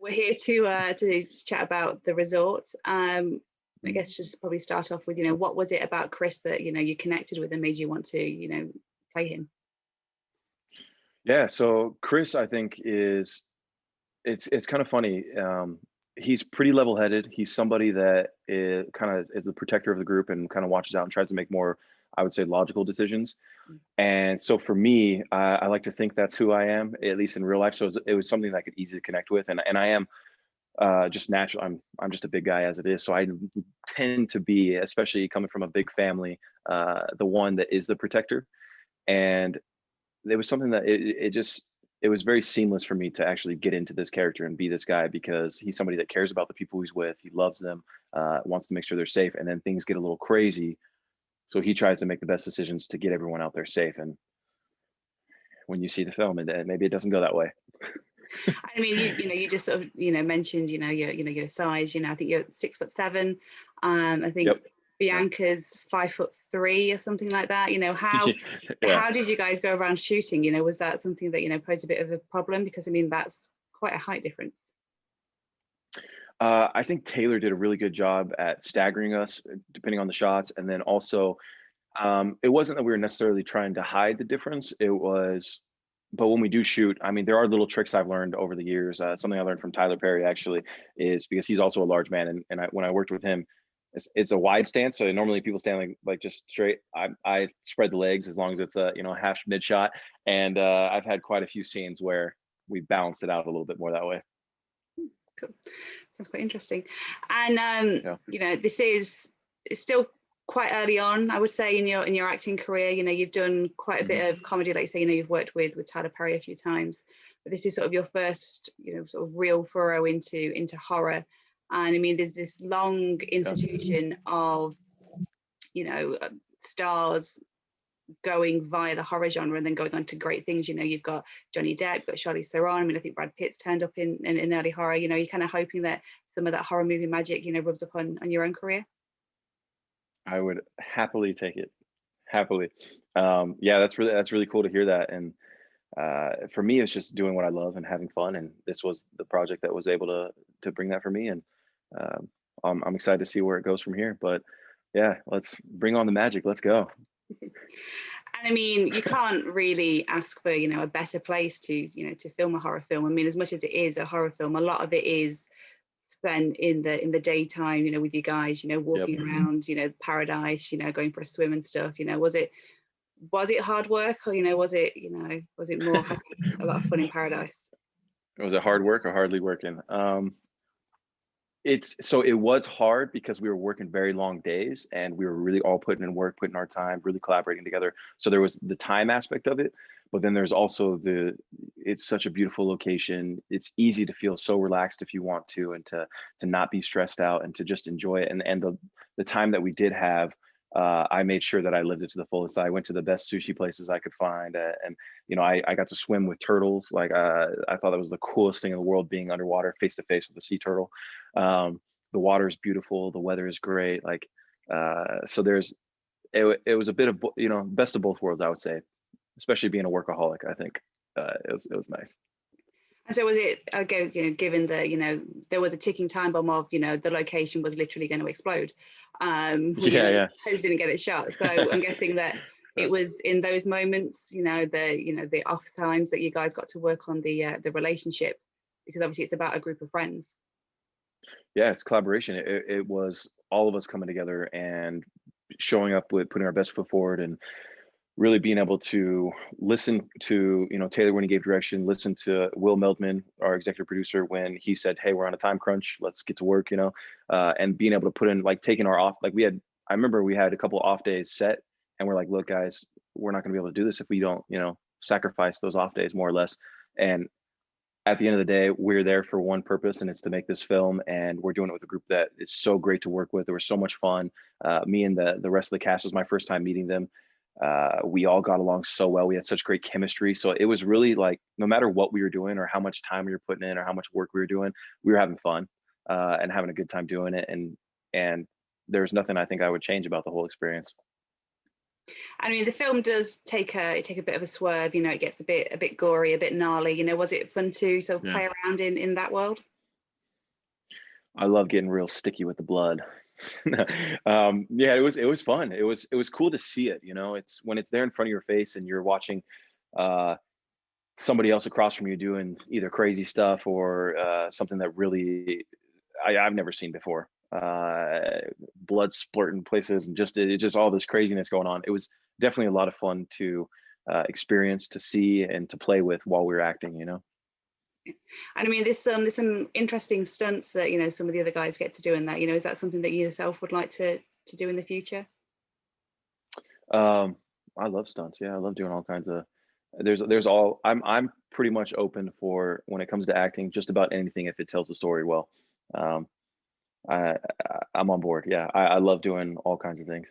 we're here to chat about the resort. I guess just probably start off with, what was it about Chris that, you connected with and made you want to, play him? Yeah, so Chris, I think it's kind of funny. He's pretty level-headed. He's somebody that is kind of is the protector of the group and kind of watches out and tries to make more, I would say, logical decisions. Mm. And so for me, I like to think that's who I am, at least in real life. So it was something that I could easily connect with, and I am just natural. I'm just a big guy as it is, so I tend to be, especially coming from a big family, the one that is the protector. And there was something that it was very seamless for me to actually get into this character and be this guy, because he's somebody that cares about the people he's with. He loves them, wants to make sure they're safe, and then things get a little crazy. So he tries to make the best decisions to get everyone out there safe. And when you see the film, and maybe it doesn't go that way. I mean, you just sort of, mentioned, your size, I think you're 6'7". I think Yep. Bianca's 5'3" or something like that. How Yeah. how did you guys go around shooting? Was that something that, posed a bit of a problem? Because I mean, that's quite a height difference. I think Taylor did a really good job at staggering us depending on the shots. And then also, it wasn't that we were necessarily trying to hide the difference. But when we do shoot, I mean, there are little tricks I've learned over the years. Something I learned from Tyler Perry, actually, is because he's also a large man. And when I worked with him, it's a wide stance. So normally people stand like just straight. I spread the legs as long as it's a half mid shot. And I've had quite a few scenes where we balanced it out a little bit more that way. Cool. Sounds quite interesting. And Yeah. it's still quite early on, I would say, in your acting career. You've done quite a bit of comedy, like you say, you've worked with Tyler Perry a few times, but this is sort of your first, sort of real furrow into horror. And I mean, there's this long institution of, stars going via the horror genre and then going on to great things. You've got Johnny Depp, you've got Charlize Theron. I mean, I think Brad Pitt's turned up in early horror. You're kind of hoping that some of that horror movie magic, rubs up on your own career. I would happily take it. Happily. Yeah, that's really cool to hear that. And for me, it's just doing what I love and having fun. And this was the project that was able to bring that for me. And I'm excited to see where it goes from here. But yeah, let's bring on the magic. Let's go. And I mean, you can't really ask for, a better place to film a horror film. I mean, as much as it is a horror film, a lot of it is spent in the daytime, with you guys, walking Yep. around, paradise, going for a swim and stuff. Was it hard work, or was it more happy, a lot of fun in paradise? Was it hard work or hardly working? It was hard because we were working very long days, and we were really all putting in work, putting our time, really collaborating together. So there was the time aspect of it, but then there's also it's such a beautiful location. It's easy to feel so relaxed if you want to, and to not be stressed out and to just enjoy it. And the time that we did have, I made sure that I lived it to the fullest. I went to the best sushi places I could find, and I got to swim with turtles. Like I thought that was the coolest thing in the world, being underwater face to face with a sea turtle. The water is beautiful, the weather is great. Like so it was a bit of best of both worlds, I would say, especially being a workaholic. I think it was nice. And so was it, I guess, given that, there was a ticking time bomb of, the location was literally going to explode. Yeah. Host didn't get it shot. So I'm guessing that it was in those moments, the off times that you guys got to work on the relationship, because obviously it's about a group of friends. Yeah, it's collaboration. It was all of us coming together and showing up with putting our best foot forward, and really being able to listen to Taylor when he gave direction, listen to Will Meldman, our executive producer, when he said, hey, we're on a time crunch, let's get to work, and being able to put in, like, taking our off, like I remember we had a couple off days set, and we're like, look guys, we're not going to be able to do this if we don't sacrifice those off days, more or less. And at the end of the day, we're there for one purpose, and it's to make this film. And we're doing it with a group that is so great to work with. There was so much fun. Me and the rest of the cast, was my first time meeting them. We all got along so well. We had such great chemistry. So it was really like, no matter what we were doing or how much time we were putting in or how much work we were doing, we were having fun and having a good time doing it. And there's nothing I think I would change about the whole experience. I mean, the film does take a bit of a swerve. It gets a bit gory, a bit gnarly. Was it fun to sort of play around in that world? I love getting real sticky with the blood. Yeah, it was fun. It was cool to see it. You know, it's when it's there in front of your face and you're watching uh, somebody else across from you doing either crazy stuff or something that really I've never seen before. Blood splurting places and just all this craziness going on. It was definitely a lot of fun to experience, to see, and to play with while we were acting. You know. And I mean, there's some interesting stunts that, you know, some of the other guys get to do in that. You know, is that something that you yourself would like to do in the future? Um, I love stunts. Yeah, I love doing all kinds of. There's all. I'm pretty much open for when it comes to acting, just about anything if it tells the story well. Um, I'm on board. Yeah, I love doing all kinds of things.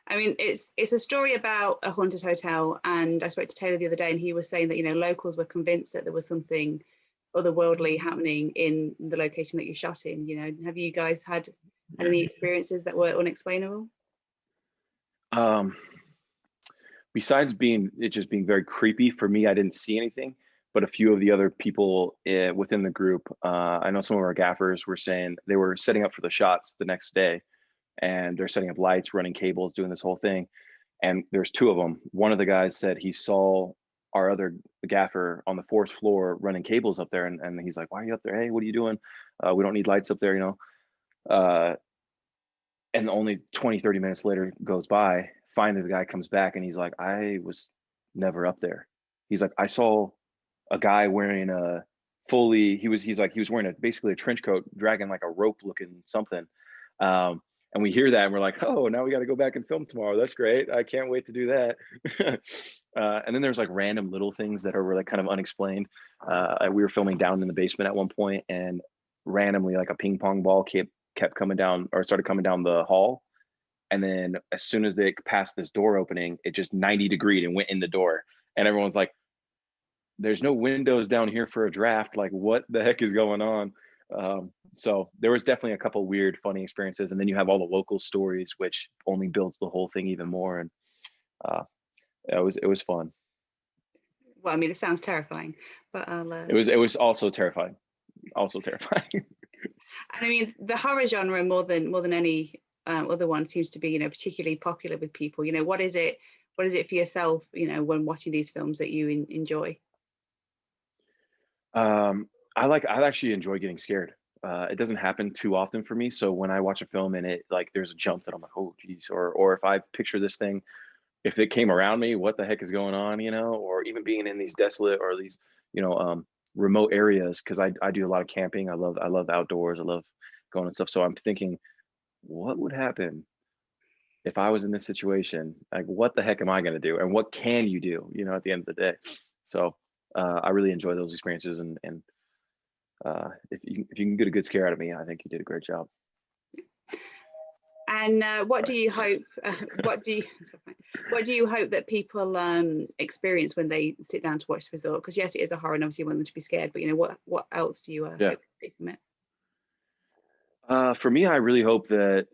I mean, it's a story about a haunted hotel, and I spoke to Taylor the other day, and he was saying that, you know, locals were convinced that there was something otherworldly happening in the location that you shot in. You know, have you guys had any experiences that were unexplainable? Um, Besides being it just being very creepy for me, I didn't see anything, but a few of the other people within the group, I know some of our gaffers were saying they were setting up for the shots the next day, and they're setting up lights, running cables, doing this whole thing. And there's two of them. One of the guys said he saw our other gaffer on the fourth floor running cables up there, and he's like, "Why are you up there? Hey, what are you doing? We don't need lights up there, you know." Uh, and only 20, 30 minutes later goes by. Finally, the guy comes back and he's like, "I was never up there." He's like, "I saw a guy wearing a fully he was wearing a basically a trench coat dragging like a rope looking something." And we hear that and we're like, "Oh, now we got to go back and film tomorrow. That's great. I can't wait to do that." And then there's like random little things that are really kind of unexplained. We were filming down in the basement at one point, and randomly like a ping pong ball kept coming down, or started coming down the hall. And then as soon as they passed this door opening, it just 90 degreed and went in the door. And everyone's like, "There's no windows down here for a draft. Like, what the heck is going on?" So there was definitely a couple weird, funny experiences. And then you have all the local stories, which only builds the whole thing even more. And uh, it was fun. Well, I mean, it sounds terrifying, but It was also terrifying. Also terrifying. and I mean, the horror genre more than any other one seems to be, you know, particularly popular with people. You know, what is it for yourself, you know, when watching these films that you enjoy? I actually enjoy getting scared. It doesn't happen too often for me. So when I watch a film and it like there's a jump that I'm like, "Oh geez," or if I picture this thing, if it came around me, what the heck is going on, you know? Or even being in these desolate or these, you know, remote areas, because I do a lot of camping. I love outdoors. I love going and stuff. So I'm thinking, what would happen if I was in this situation? Like, what the heck am I going to do? And what can you do? You know, at the end of the day. So I really enjoy those experiences, and if you can get a good scare out of me, I think you did a great job. And what do Sorry. you hope? What do you hope that people experience when they sit down to watch the resort? Because yes, it is a horror, and obviously you want them to be scared. But you know, what else do you Yeah. hope to take from it? For me, I really hope that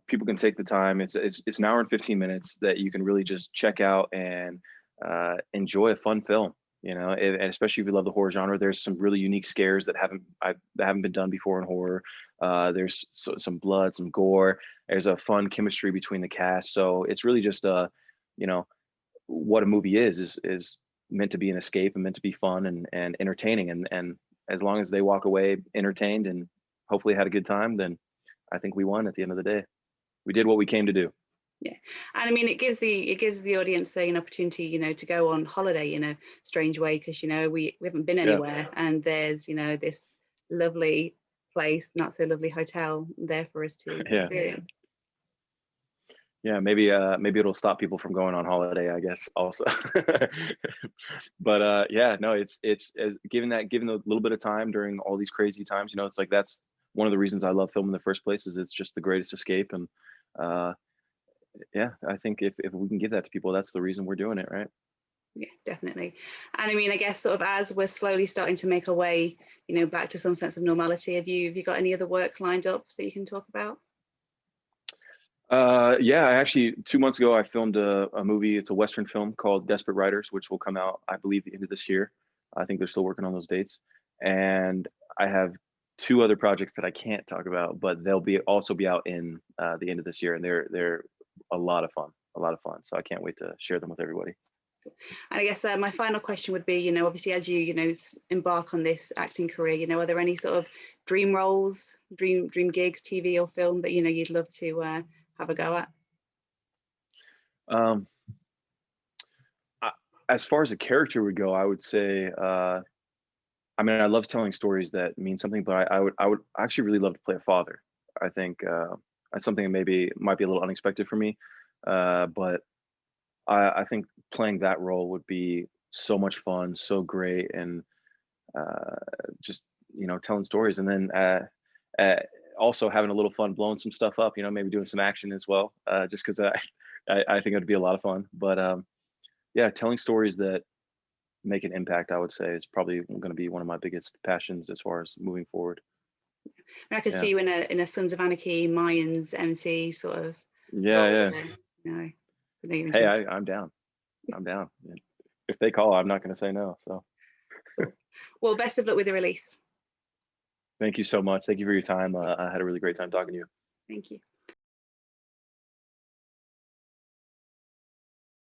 people can take the time. It's an hour and 15 minutes that you can really just check out and enjoy a fun film. And especially if you love the horror genre, there's some really unique scares that haven't been done before in horror. There's some blood, some gore. There's a fun chemistry between the cast. So it's really just you know, what a movie is meant to be an escape and meant to be fun and entertaining. And as long as they walk away entertained and hopefully had a good time, then I think we won at the end of the day. We did what we came to do. Yeah, and I mean, it gives the audience an opportunity, you know, to go on holiday in a strange way, because you know we haven't been Yeah. anywhere, and there's, you know, this lovely place, not so lovely hotel there for us to Yeah. experience. Yeah, maybe it'll stop people from going on holiday, I guess, also. But yeah, no, it's given a little bit of time during all these crazy times, it's like that's one of the reasons I love film in the first place, is it's just the greatest escape. And uh yeah, I think if we can give that to people, that's the reason we're doing it, right? Yeah, definitely. And I mean, I guess sort of as we're slowly starting to make our way, you know, back to some sense of normality, have you got any other work lined up that you can talk about? Yeah, I actually 2 months ago I filmed a movie. It's a Western film called Desperate Riders, which will come out, I believe, the end of this year. I think they're still working on those dates. And I have two other projects that I can't talk about, but they'll be also be out in the end of this year, and they're a lot of fun, a lot of fun. So I can't wait to share them with everybody. And I guess my final question would be, obviously as you, embark on this acting career, are there any sort of dream roles, dream gigs, TV or film that, you'd love to have a go at? Um, as far as a character would go, I would say, I mean, I love telling stories that mean something, but I would actually really love to play a father. I think that's something that maybe might be a little unexpected for me, but I think playing that role would be so much fun, so great, and uh, just telling stories, and then uh, also having a little fun blowing some stuff up. Maybe doing some action as well, just because I think it'd be a lot of fun. But yeah, telling stories that make an impact, I would say, is probably going to be one of my biggest passions as far as moving forward. And I could Yeah, see you in a Sons of Anarchy, Mayans, MC sort of yeah, role yeah. there. I know you're Hey, into I'm down. I'm down. If they call, I'm not going to say no. So cool. Well, best of luck with the release. thank you so much. Thank you for your time. I had a really great time talking to you. Thank you.